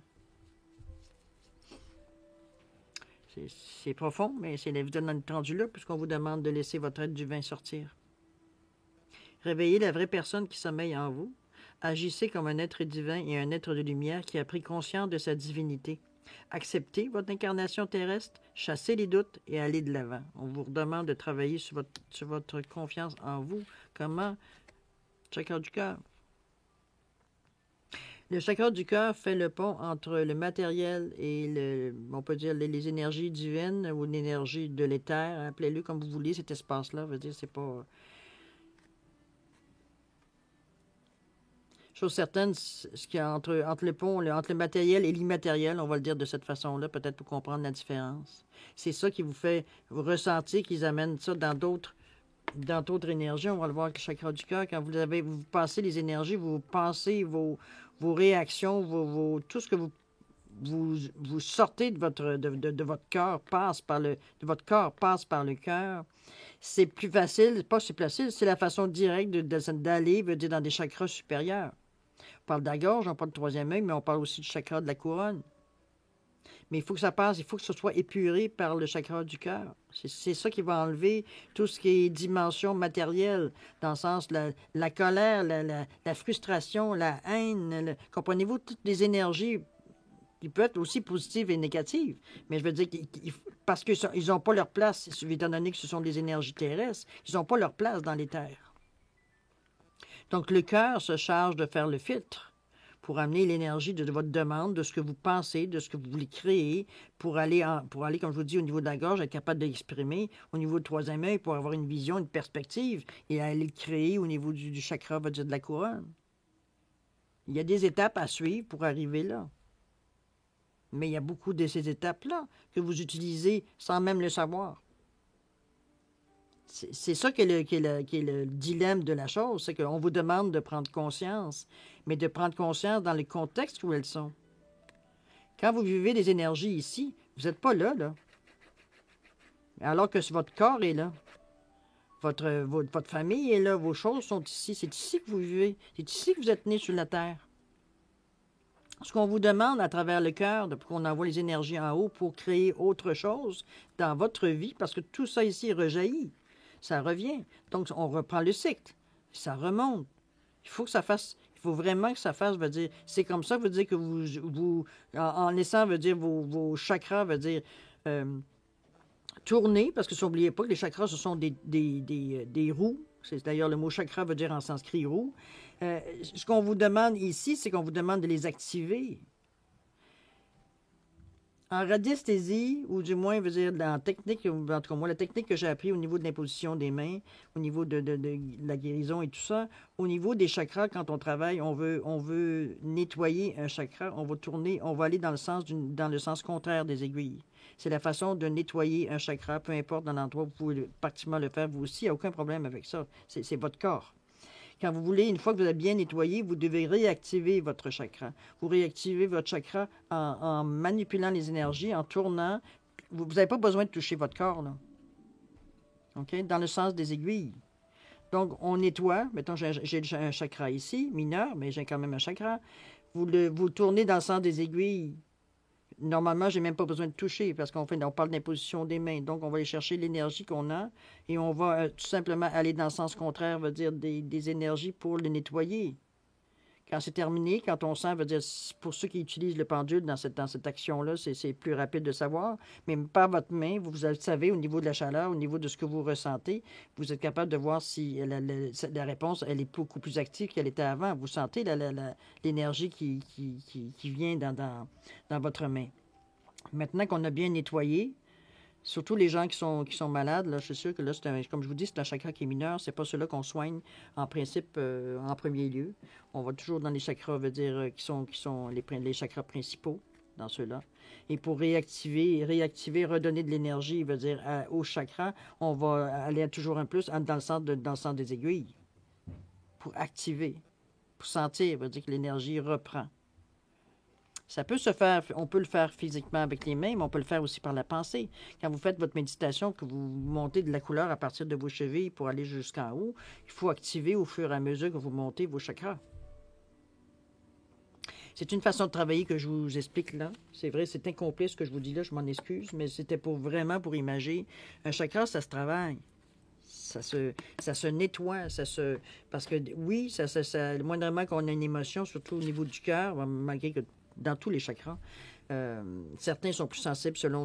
A: C'est profond, mais c'est évidemment rendu là, puisqu'on vous demande de laisser votre être divin sortir. Réveillez la vraie personne qui sommeille en vous. Agissez comme un être divin et un être de lumière qui a pris conscience de sa divinité. Acceptez votre incarnation terrestre, chassez les doutes et allez de l'avant. On vous demande de travailler sur votre confiance en vous. Comment? Chakra du cœur. Le chakra du cœur fait le pont entre le matériel et on peut dire les énergies divines ou l'énergie de l'éther. Appelez-le comme vous voulez, cet espace-là. Veut dire, c'est pas... Chose certaine, ce qu'il y a entre le pont, entre le matériel et l'immatériel, on va le dire de cette façon-là, peut-être pour comprendre la différence. C'est ça qui vous fait ressentir qu'ils amènent ça dans d'autres énergies. On va le voir avec le chakra du cœur. Quand vous passez les énergies, vous pensez vos réactions, tout ce que vous sortez de votre cœur passe par de votre corps passe par le cœur. C'est plus facile, pas c'est plus facile, c'est la façon directe d'aller, veut dire, dans des chakras supérieurs. On parle de la gorge, on parle du troisième œil, mais on parle aussi du chakra de la couronne. Mais il faut que ça passe, il faut que ce soit épuré par le chakra du cœur. C'est ça qui va enlever tout ce qui est dimension matérielle, dans le sens la colère, la frustration, la haine, comprenez-vous, toutes les énergies qui peuvent être aussi positives et négatives. Mais je veux dire, parce qu'ils n'ont pas leur place, étant donné que ce sont des énergies terrestres, ils n'ont pas leur place dans les terres. Donc, le cœur se charge de faire le filtre pour amener l'énergie de votre demande, de ce que vous pensez, de ce que vous voulez créer, pour aller, comme je vous dis, au niveau de la gorge, être capable de l'exprimer, au niveau du troisième œil, pour avoir une vision, une perspective, et aller le créer au niveau du chakra, on va dire, de la couronne. Il y a des étapes à suivre pour arriver là. Mais il y a beaucoup de ces étapes-là que vous utilisez sans même le savoir. C'est ça qui est le dilemme de la chose, c'est qu'on vous demande de prendre conscience, mais de prendre conscience dans le contexte où elles sont. Quand vous vivez des énergies ici, vous n'êtes pas là. Alors que votre corps est là. Votre famille est là, vos choses sont ici. C'est ici que vous vivez. C'est ici que vous êtes nés sur la terre. Ce qu'on vous demande à travers le cœur, qu'on envoie les énergies en haut pour créer autre chose dans votre vie, parce que tout ça ici rejaillit. Ça revient. Donc, on reprend le cycle. Ça remonte. Il faut faut vraiment que ça fasse, veut dire, c'est comme ça, veut dire que en laissant, veut dire, vos chakras, veut dire, tourner, parce que n'oubliez pas que les chakras, ce sont des roues. C'est d'ailleurs, le mot chakra veut dire en sanskrit roue. Ce qu'on vous demande ici, c'est qu'on vous demande de les activer. En radiesthésie, ou du moins, veut dire, dans la technique, en tout cas, moi, la technique que j'ai appris au niveau de l'imposition des mains, au niveau de la guérison et tout ça, au niveau des chakras, quand on travaille, on veut nettoyer un chakra, on va tourner, on va aller dans le sens contraire des aiguilles. C'est la façon de nettoyer un chakra, peu importe dans l'endroit, vous pouvez pratiquement le faire vous aussi, il n'y a aucun problème avec ça. C'est votre corps. Quand vous voulez, une fois que vous avez bien nettoyé, vous devez réactiver votre chakra. Vous réactivez votre chakra en manipulant les énergies, en tournant. Vous n'avez pas besoin de toucher votre corps, là. OK? Dans le sens des aiguilles. Donc, on nettoie. Mettons, j'ai un chakra ici, mineur, mais j'ai quand même un chakra. Vous tournez dans le sens des aiguilles. Normalement, je n'ai même pas besoin de toucher parce on parle d'imposition des mains. Donc, on va aller chercher l'énergie qu'on a et on va tout simplement aller dans le sens contraire, veut dire des énergies pour le nettoyer. Quand c'est terminé, quand on sent, veut dire, pour ceux qui utilisent le pendule dans cette action-là, c'est plus rapide de savoir, mais par votre main, vous savez, au niveau de la chaleur, au niveau de ce que vous ressentez, vous êtes capable de voir si la réponse, elle est beaucoup plus active qu'elle était avant. Vous sentez l'énergie qui vient dans votre main. Maintenant qu'on a bien nettoyé, surtout les gens qui sont malades, là, je suis sûr que là, comme je vous dis, c'est un chakra qui est mineur. C'est pas ceux-là qu'on soigne en principe en premier lieu. On va toujours dans les chakras, veut dire, qui sont les chakras principaux dans ceux-là. Et pour réactiver, redonner de l'énergie, veut dire, au chakra, on va aller toujours un plus dans le centre des aiguilles. Pour activer, pour sentir, veut dire que l'énergie reprend. Ça peut se faire, on peut le faire physiquement avec les mains, mais on peut le faire aussi par la pensée. Quand vous faites votre méditation, que vous montez de la couleur à partir de vos chevilles pour aller jusqu'en haut, il faut activer au fur et à mesure que vous montez vos chakras. C'est une façon de travailler que je vous explique là. C'est vrai, c'est incomplet ce que je vous dis là, je m'en excuse, mais c'était vraiment pour imager. Un chakra, ça se travaille. Ça se nettoie, parce que oui, le moindrement qu'on a une émotion, surtout au niveau du cœur, malgré que dans tous les chakras. Certains sont plus sensibles selon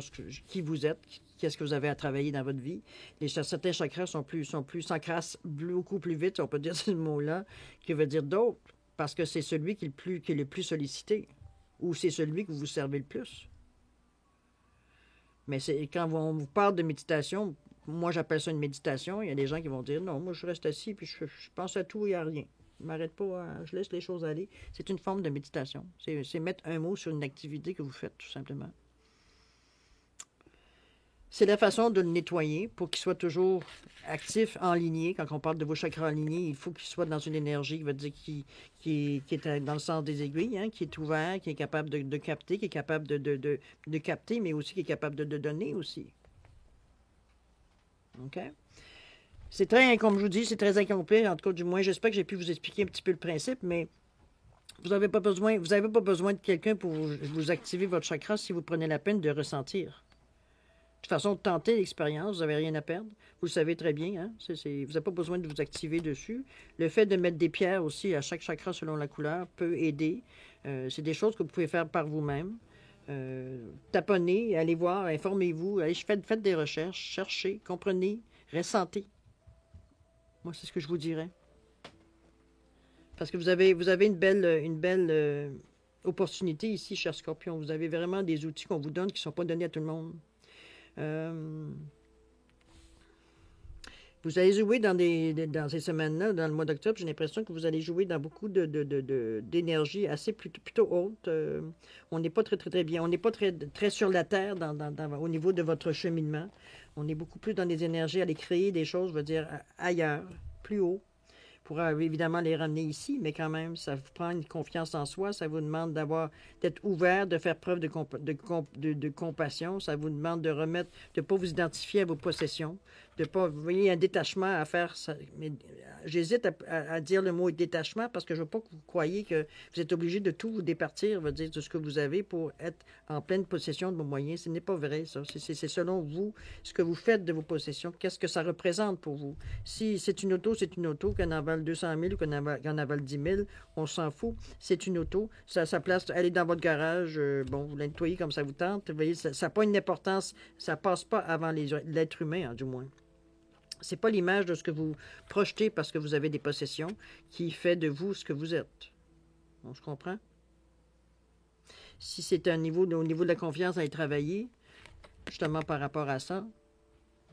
A: qui vous êtes, qu'est-ce que vous avez à travailler dans votre vie. Certains chakras s'encrassent beaucoup plus vite, on peut dire ce mot-là, que veut dire d'autres, parce que c'est celui qui est le plus sollicité, ou c'est celui que vous servez le plus. Mais quand on vous parle de méditation, moi j'appelle ça une méditation, il y a des gens qui vont dire, non, moi je reste assis, puis je pense à tout et à rien. Je ne m'arrête pas, je laisse les choses aller. C'est une forme de méditation. C'est mettre un mot sur une activité que vous faites, tout simplement. C'est la façon de le nettoyer pour qu'il soit toujours actif, enligné. Quand on parle de vos chakras alignés, il faut qu'il soit dans une énergie qui veut dire qui est dans le sens des aiguilles, hein, qui est ouvert, qui est capable de capter, qui est capable de capter, mais aussi qui est capable de donner aussi. OK? C'est comme je vous dis, c'est très incomplet. En tout cas, du moins, j'espère que j'ai pu vous expliquer un petit peu le principe, mais vous n'avez pas besoin de quelqu'un pour vous activer votre chakra si vous prenez la peine de ressentir. De toute façon, tentez l'expérience, vous n'avez rien à perdre. Vous le savez très bien, hein? Vous n'avez pas besoin de vous activer dessus. Le fait de mettre des pierres aussi à chaque chakra selon la couleur peut aider. C'est des choses que vous pouvez faire par vous-même. Taponnez, allez voir, informez-vous, faites des recherches, cherchez, comprenez, ressentez. Moi, c'est ce que je vous dirais. Parce que vous avez une belle opportunité ici, cher Scorpion. Vous avez vraiment des outils qu'on vous donne qui ne sont pas donnés à tout le monde. Vous allez jouer dans ces semaines-là, dans le mois d'octobre, j'ai l'impression que vous allez jouer dans beaucoup d'énergie assez plutôt haute. On n'est pas très bien. On n'est pas très sur la terre au niveau de votre cheminement. On est beaucoup plus dans des énergies à aller créer des choses, je veux dire, ailleurs, plus haut. Pour évidemment les ramener ici, mais quand même, ça vous prend une confiance en soi, ça vous demande d'être ouvert, de faire preuve de compassion, ça vous demande de ne pas vous identifier à vos possessions, de pas, vous voyez, un détachement à faire. Mais j'hésite à dire le mot détachement parce que je ne veux pas que vous croyiez que vous êtes obligé de tout vous départir, veut dire, de ce que vous avez pour être en pleine possession de vos moyens. Ce n'est pas vrai, ça. C'est selon vous, ce que vous faites de vos possessions, qu'est-ce que ça représente pour vous. Si c'est une auto, c'est une auto, qu'elle en valent 200 000 ou qu'il y en a valent 10 000, on s'en fout. C'est une auto. Ça place, elle est dans votre garage. Bon, vous la nettoyez comme ça vous tente. Vous voyez, ça n'a pas une importance. Ça passe pas avant l'être humain, hein, du moins. C'est pas l'image de ce que vous projetez parce que vous avez des possessions qui fait de vous ce que vous êtes. On se comprend? Si c'est au niveau de la confiance à y travailler, justement par rapport à ça,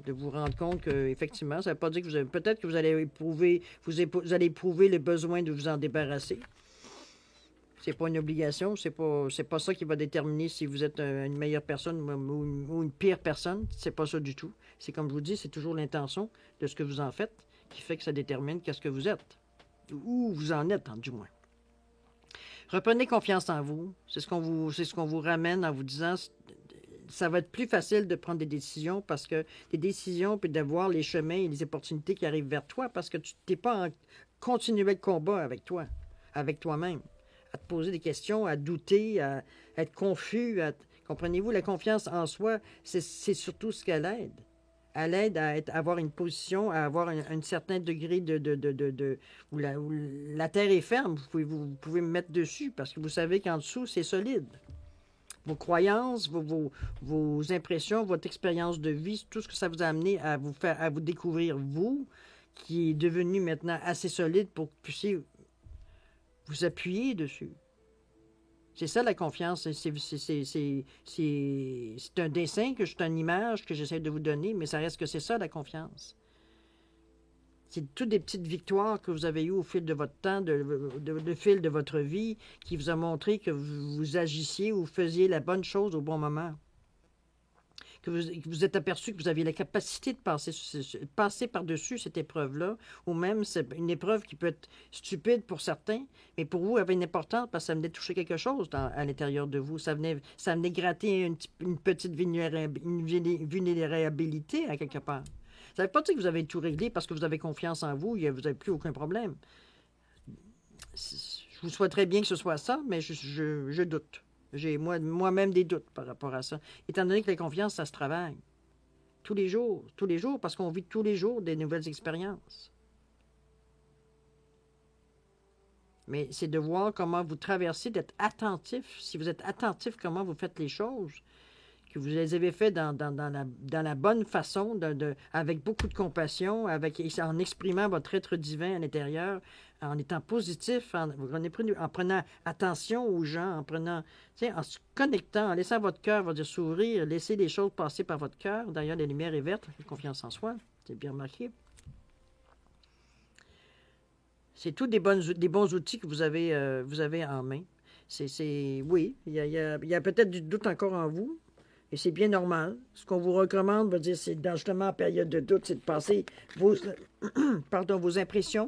A: de vous rendre compte qu'effectivement, ça ne veut pas dire que vous avez... Peut-être que vous allez éprouver, vous allez éprouver le besoin de vous en débarrasser. C'est pas une obligation, c'est pas ça qui va déterminer si vous êtes une meilleure personne ou une pire personne. C'est pas ça du tout. C'est comme je vous dis, c'est toujours l'intention de ce que vous en faites qui fait que ça détermine qu'est-ce que vous êtes. Ou vous en êtes, du moins. Reprenez confiance en vous. C'est ce qu'on vous ramène en vous disant ça va être plus facile de prendre des décisions parce que des décisions, puis de voir les chemins et les opportunités qui arrivent vers toi parce que tu n'es pas en continuel combat avec toi, avec toi-même. À te poser des questions, à douter, à être confus. Comprenez-vous, la confiance en soi, c'est surtout ce qu'elle aide. Elle aide à avoir une position, à avoir un certain degré où la terre est ferme. Vous pouvez me mettre dessus parce que vous savez qu'en dessous, c'est solide. Vos croyances, vos impressions, votre expérience de vie, tout ce que ça vous a amené à vous découvrir, vous, qui est devenu maintenant assez solide pour que vous puissiez vous appuyer dessus. C'est ça la confiance. C'est un dessin, c'est une image que j'essaie de vous donner, mais ça reste que c'est ça la confiance. C'est toutes des petites victoires que vous avez eues au fil de votre temps, le fil de votre vie, qui vous a montré que vous agissiez ou faisiez la bonne chose au bon moment. Que vous êtes aperçu que vous aviez la capacité de passer par-dessus cette épreuve-là, ou même c'est une épreuve qui peut être stupide pour certains, mais pour vous, elle avait une importance parce que ça venait toucher quelque chose à l'intérieur de vous. Ça venait gratter une petite vulnérabilité à quelque part. Ça ne veut pas dire que vous avez tout réglé parce que vous avez confiance en vous, vous n'avez plus aucun problème. Je vous souhaiterais bien que ce soit ça, mais je doute. J'ai moi-même des doutes par rapport à ça. Étant donné que la confiance, ça se travaille. Tous les jours, parce qu'on vit tous les jours des nouvelles expériences. Mais c'est de voir comment vous traversez, d'être attentif. Si vous êtes attentif, comment vous faites les choses, que vous les avez fait dans la bonne façon, avec beaucoup de compassion, en exprimant votre être divin à l'intérieur, en étant positif, en prenant attention aux gens, en se connectant, en laissant votre cœur, va dire sourire, laisser les choses passer par votre cœur. D'ailleurs, la lumière est verte, la confiance en soi, c'est bien remarqué. C'est tous des bons outils que vous avez en main. Oui, il y a peut-être du doute encore en vous, et c'est bien normal. Ce qu'on vous recommande, c'est justement en période de doute, c'est de passer vos impressions.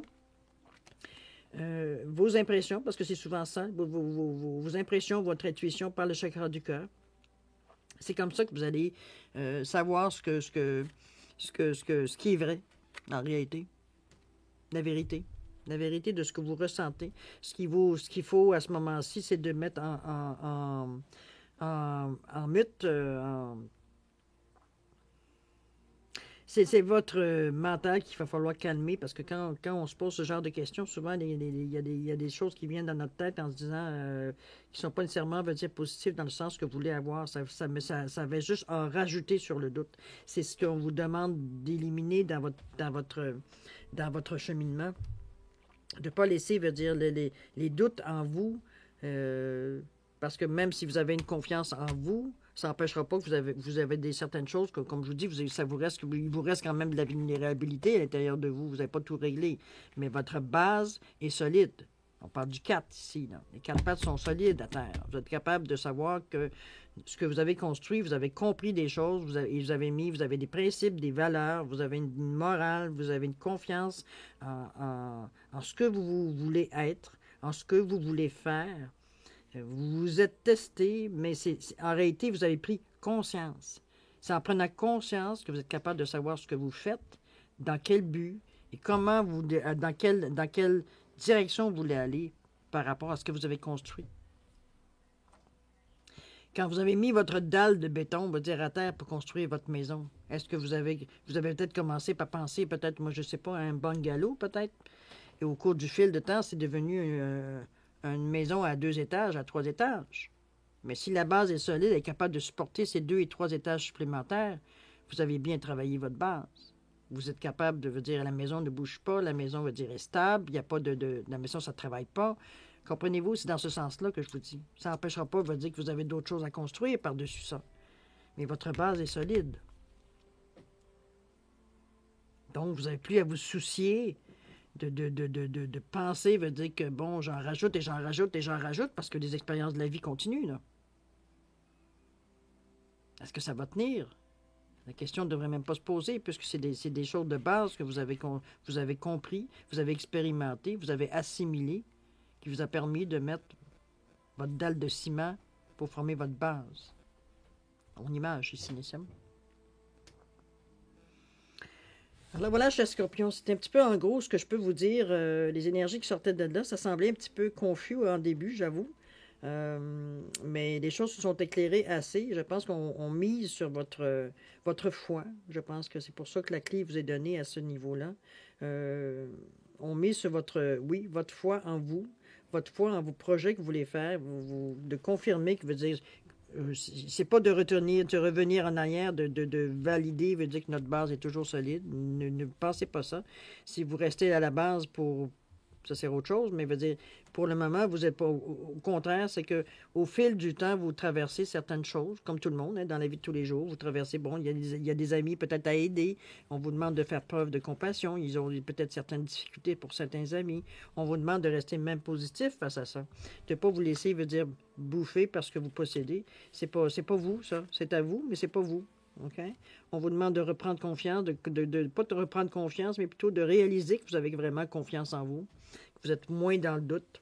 A: Vos impressions, parce que c'est souvent ça, vos impressions, votre intuition par le chakra du cœur. C'est comme ça que vous allez savoir ce qui est vrai, en réalité. La vérité de ce que vous ressentez. Ce qu'il faut à ce moment-ci, c'est de mettre en mute, c'est votre mental qu'il va falloir calmer parce que quand on se pose ce genre de questions, souvent il y a des choses qui viennent dans notre tête en se disant qui ne sont pas nécessairement positives dans le sens que vous voulez avoir. Ça va juste en rajouter sur le doute. C'est ce qu'on vous demande d'éliminer dans votre cheminement. De ne pas laisser les doutes en vous parce que même si vous avez une confiance en vous, ça n'empêchera pas que vous avez certaines choses, comme je vous dis, il vous reste quand même de la vulnérabilité à l'intérieur de vous. Vous n'avez pas tout réglé. Mais votre base est solide. On parle du 4 ici. Là. Les 4 pattes sont solides à terre. Vous êtes capable de savoir que ce que vous avez construit, vous avez compris des choses, vous avez des principes, des valeurs, vous avez une morale, vous avez une confiance en ce que vous voulez être, en ce que vous voulez faire. Vous vous êtes testé, mais en réalité, vous avez pris conscience. C'est en prenant conscience que vous êtes capable de savoir ce que vous faites, dans quel but et dans quelle direction vous voulez aller par rapport à ce que vous avez construit. Quand vous avez mis votre dalle de béton, on va dire, à terre pour construire votre maison, est-ce que vous avez peut-être commencé par penser, peut-être, moi je ne sais pas, à un bungalow peut-être? Et au cours du fil de temps, c'est devenu une maison à 2 étages, à 3 étages. Mais si la base est solide, elle est capable de supporter ces 2 et 3 étages supplémentaires, vous avez bien travaillé votre base. Vous êtes capable de vous dire la maison ne bouge pas, la maison veut dire est stable, il n'y a pas la maison, ça ne travaille pas. Comprenez-vous, c'est dans ce sens-là que je vous dis. Ça n'empêchera pas de vous dire que vous avez d'autres choses à construire par-dessus ça. Mais votre base est solide. Donc, vous n'avez plus à vous soucier de penser, veut dire que, bon, j'en rajoute et j'en rajoute et j'en rajoute parce que les expériences de la vie continuent, là. Est-ce que ça va tenir? La question ne devrait même pas se poser puisque c'est des choses de base que vous avez compris, vous avez expérimenté, vous avez assimilé, qui vous a permis de mettre votre dalle de ciment pour former votre base. On image ici, Nissim. Alors voilà, chers scorpions, c'est un petit peu en gros ce que je peux vous dire. Les énergies qui sortaient de là, ça semblait un petit peu confus en début, j'avoue. Mais les choses se sont éclairées assez. Je pense qu'on mise sur votre foi. Je pense que c'est pour ça que la clé vous est donnée à ce niveau-là. On mise sur votre foi en vous, votre foi en vos projets que vous voulez faire, de confirmer, que veut dire, c'est pas de revenir en arrière, de valider, veut dire que notre base est toujours solide. Ne pensez pas ça. Si vous restez à la base ça c'est autre chose, mais veut dire, pour le moment, vous êtes pas. Au contraire, c'est que au fil du temps, vous traversez certaines choses, comme tout le monde, hein, dans la vie de tous les jours. Vous traversez, bon, il y a des amis peut-être à aider. On vous demande de faire preuve de compassion. Ils ont peut-être certaines difficultés pour certains amis. On vous demande de rester même positif face à ça. De ne pas vous laisser, veut dire, bouffer parce que vous possédez. C'est pas vous, ça. C'est à vous, mais c'est pas vous. Okay? On vous demande de reprendre confiance, pas de reprendre confiance, mais plutôt de réaliser que vous avez vraiment confiance en vous, que vous êtes moins dans le doute.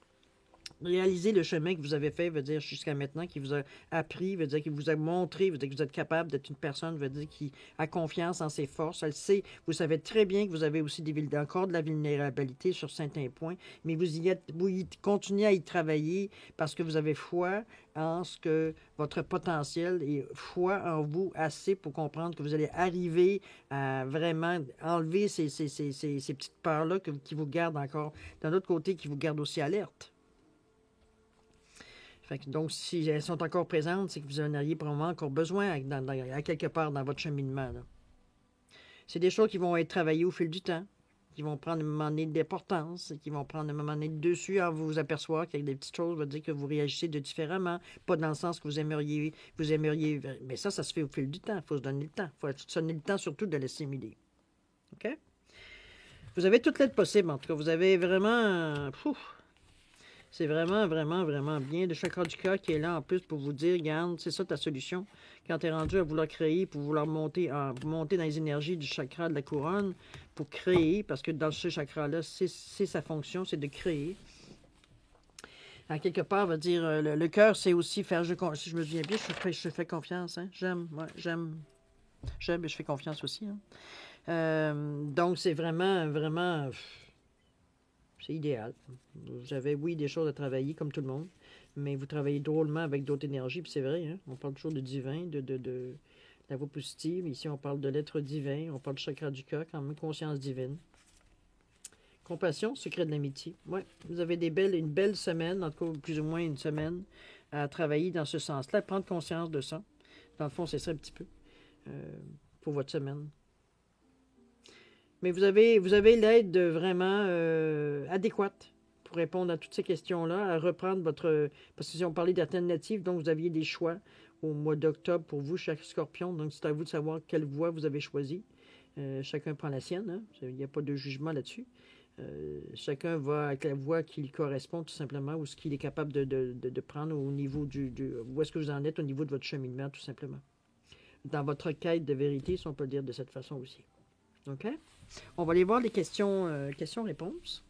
A: Réaliser le chemin que vous avez fait, veut dire jusqu'à maintenant, qui vous a appris, veut dire qui vous a montré, veut dire que vous êtes capable d'être une personne, veut dire qui a confiance en ses forces. Elle sait, vous savez très bien que vous avez aussi encore de la vulnérabilité sur certains points, mais vous continuez à y travailler parce que vous avez foi en ce que votre potentiel et foi en vous assez pour comprendre que vous allez arriver à vraiment enlever ces petites peurs-là qui vous gardent encore, d'un autre côté, qui vous gardent aussi alerte. Donc, si elles sont encore présentes, c'est que vous en auriez probablement encore besoin à quelque part dans votre cheminement. C'est des choses qui vont être travaillées au fil du temps, qui vont prendre un moment donné d'importance, qui vont prendre un moment donné de dessus en vous apercevoir qu'il y a des petites choses, veut dire que vous réagissez différemment, pas dans le sens que vous aimeriez, mais ça se fait au fil du temps, il faut se donner le temps, il faut se donner le temps surtout de l'assimiler. OK? Vous avez toute l'aide possible, en tout cas, vous avez vraiment... C'est vraiment, vraiment, vraiment bien. Le chakra du cœur qui est là en plus pour vous dire, regarde, c'est ça ta solution. Quand tu es rendu à vouloir créer, pour vouloir monter dans les énergies du chakra de la couronne, pour créer, parce que dans ce chakra-là, c'est sa fonction, c'est de créer. À quelque part, va dire, le cœur, c'est aussi faire, si je me souviens bien, je fais confiance. Hein? J'aime et je fais confiance aussi. Hein? Donc, c'est vraiment, vraiment... C'est idéal. Vous avez, oui, des choses à travailler, comme tout le monde, mais vous travaillez drôlement avec d'autres énergies, puis c'est vrai, hein? On parle toujours de divin, de la voix positive. Ici, on parle de l'être divin, on parle du chakra du cœur, quand même, conscience divine. Compassion, secret de l'amitié. Oui, vous avez une belle semaine, en tout cas, plus ou moins une semaine, à travailler dans ce sens-là, prendre conscience de ça. Dans le fond, c'est ça un petit peu pour votre semaine. Mais vous avez l'aide vraiment adéquate pour répondre à toutes ces questions-là, à reprendre votre... Parce que si on parlait d'alternatives, donc vous aviez des choix au mois d'octobre pour vous, chaque scorpion. Donc, c'est à vous de savoir quelle voie vous avez choisi. Chacun prend la sienne. Hein? Il n'y a pas de jugement là-dessus. Chacun va avec la voie qui lui correspond, tout simplement, ou ce qu'il est capable de prendre au niveau où est-ce que vous en êtes au niveau de votre cheminement, tout simplement. Dans votre quête de vérité, si on peut le dire de cette façon aussi. OK? On va aller voir les questions-réponses.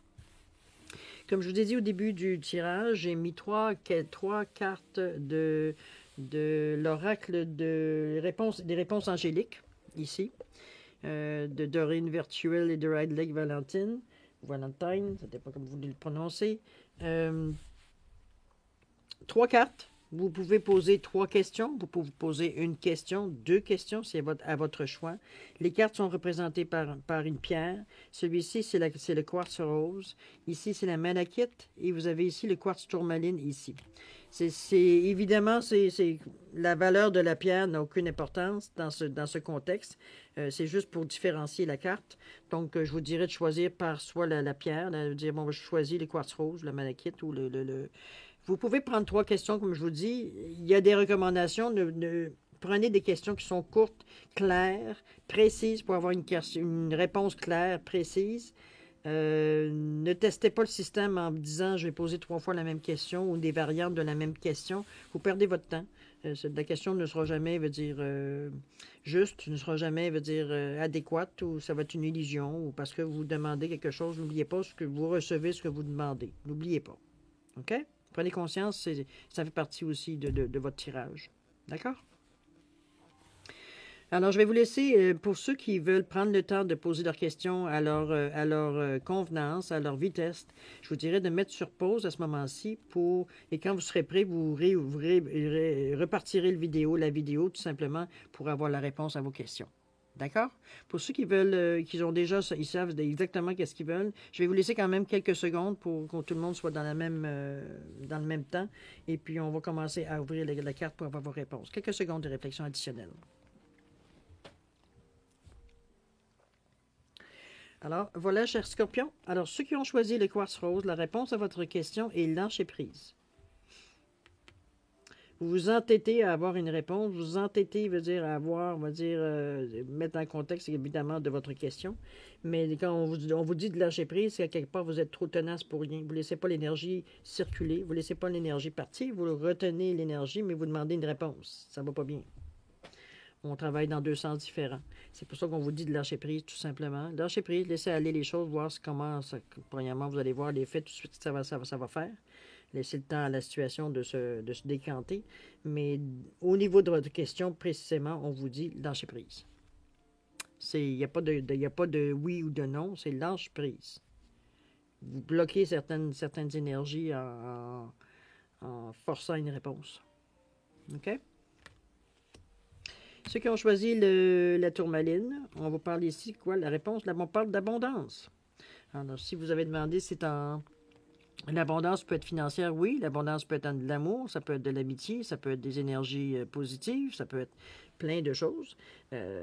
A: Comme je vous ai dit au début du tirage, j'ai mis trois cartes de l'oracle des réponses angéliques, ici, de Doreen Virtuelle et de Ride Lake Valentine, ça dépend comme vous voulez le prononcer. 3 cartes Vous pouvez poser 3 questions. Vous pouvez poser une question, 2 questions, c'est à votre choix. Les cartes sont représentées par une pierre. Celui-ci, c'est le quartz rose. Ici, c'est la malachite. Et vous avez ici le quartz tourmaline ici. Évidemment, la valeur de la pierre n'a aucune importance dans ce contexte. C'est juste pour différencier la carte. Donc, je vous dirais de choisir par soit la pierre, de dire, bon, je choisis le quartz rose, la malachite ou Vous pouvez prendre 3 questions, comme je vous dis. Il y a des recommandations. Prenez des questions qui sont courtes, claires, précises pour avoir une réponse claire, précise. Ne testez pas le système en disant je vais poser 3 fois la même question ou des variantes de la même question. Vous perdez votre temps. La question ne sera jamais, juste, ne sera jamais, adéquate ou ça va être une illusion ou parce que vous demandez quelque chose. N'oubliez pas ce que vous recevez, ce que vous demandez. N'oubliez pas. OK? Prenez conscience, ça fait partie aussi de votre tirage. D'accord? Alors, je vais vous laisser, pour ceux qui veulent prendre le temps de poser leurs questions à leur convenance, à leur vitesse, je vous dirais de mettre sur pause à ce moment-ci et quand vous serez prêt, vous repartirez la vidéo tout simplement pour avoir la réponse à vos questions. D'accord? Pour ceux qui veulent, ils savent exactement qu'est-ce qu'ils veulent. Je vais vous laisser quand même quelques secondes pour que tout le monde soit dans le même temps. Et puis, on va commencer à ouvrir la carte pour avoir vos réponses. Quelques secondes de réflexion additionnelle. Alors, voilà, chers scorpions. Alors, ceux qui ont choisi le quartz rose, la réponse à votre question est lâcher prise. Vous vous entêtez à avoir une réponse. Vous entêtez veut dire avoir, mettre en contexte évidemment de votre question. Mais quand on vous dit de lâcher prise, c'est à quelque part vous êtes trop tenace pour rien. Vous ne laissez pas l'énergie circuler, vous ne laissez pas l'énergie partir, vous retenez l'énergie, mais vous demandez une réponse. Ça ne va pas bien. On travaille dans 2 sens différents. C'est pour ça qu'on vous dit de lâcher prise, tout simplement. Lâcher prise, laissez aller les choses, voir premièrement, vous allez voir l'effet tout de suite que ça va faire. Laissez le temps à la situation de se décanter. Mais au niveau de votre question, précisément, on vous dit lâcher prise. Il n'y a pas de oui ou de non, c'est lâche prise. Vous bloquez certaines énergies en forçant une réponse. OK? Ceux qui ont choisi la tourmaline, on vous parle ici, quoi, la réponse, là, on parle d'abondance. Alors, si vous avez demandé, l'abondance peut être financière, oui. L'abondance peut être de l'amour, ça peut être de l'amitié, ça peut être des énergies positives, ça peut être plein de choses.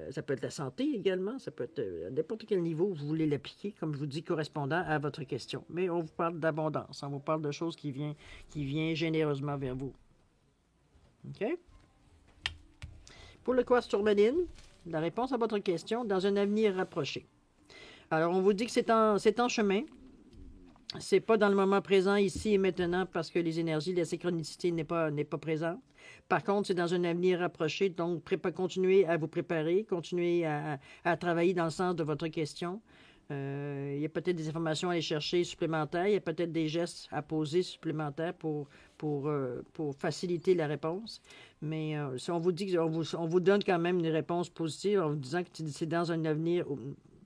A: Ça peut être la santé également, ça peut être à n'importe quel niveau vous voulez l'appliquer, comme je vous dis, correspondant à votre question. Mais on vous parle d'abondance, on vous parle de choses qui vient généreusement vers vous. OK? Pour le quartz tourmaline, la réponse à votre question, dans un avenir rapproché. Alors, on vous dit que c'est en chemin. C'est pas dans le moment présent, ici et maintenant, parce que les énergies, la synchronicité n'est pas présente. Par contre, c'est dans un avenir rapproché, donc continuez à vous préparer, continuez à travailler dans le sens de votre question. Il y a peut-être des informations à aller chercher supplémentaires, il y a peut-être des gestes à poser supplémentaires pour faciliter la réponse. Mais si on vous dit, on vous donne quand même une réponse positive en vous disant que c'est dans un avenir,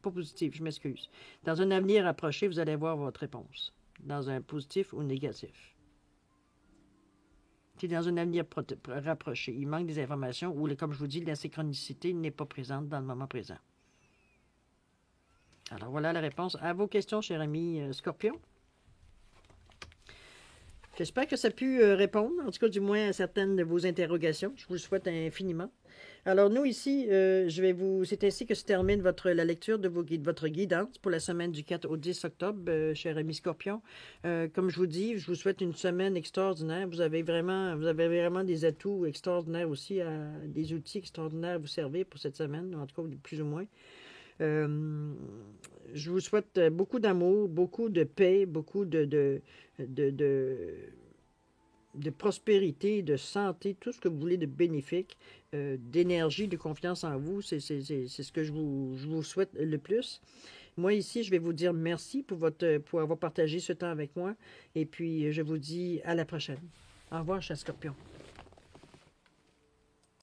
A: pas positif, je m'excuse. Dans un avenir approché, vous allez voir votre réponse. Dans un positif ou négatif. C'est dans un avenir rapproché. Il manque des informations où, comme je vous dis, la synchronicité n'est pas présente dans le moment présent. Alors voilà la réponse à vos questions, cher ami Scorpion. J'espère que ça a pu répondre, en tout cas du moins à certaines de vos interrogations. Je vous le souhaite infiniment. Alors nous ici, c'est ainsi que se termine la lecture de votre guidance pour la semaine du 4 au 10 octobre, cher ami Scorpion. Comme je vous dis, je vous souhaite une semaine extraordinaire. Vous avez vraiment des atouts extraordinaires aussi, des outils extraordinaires à vous servir pour cette semaine, en tout cas plus ou moins. Je vous souhaite beaucoup d'amour, beaucoup de paix, beaucoup de prospérité, de santé, tout ce que vous voulez de bénéfique, d'énergie, de confiance en vous. C'est ce que je vous souhaite le plus. Moi, ici, je vais vous dire merci pour avoir partagé ce temps avec moi. Et puis, je vous dis à la prochaine. Au revoir, cher Scorpion.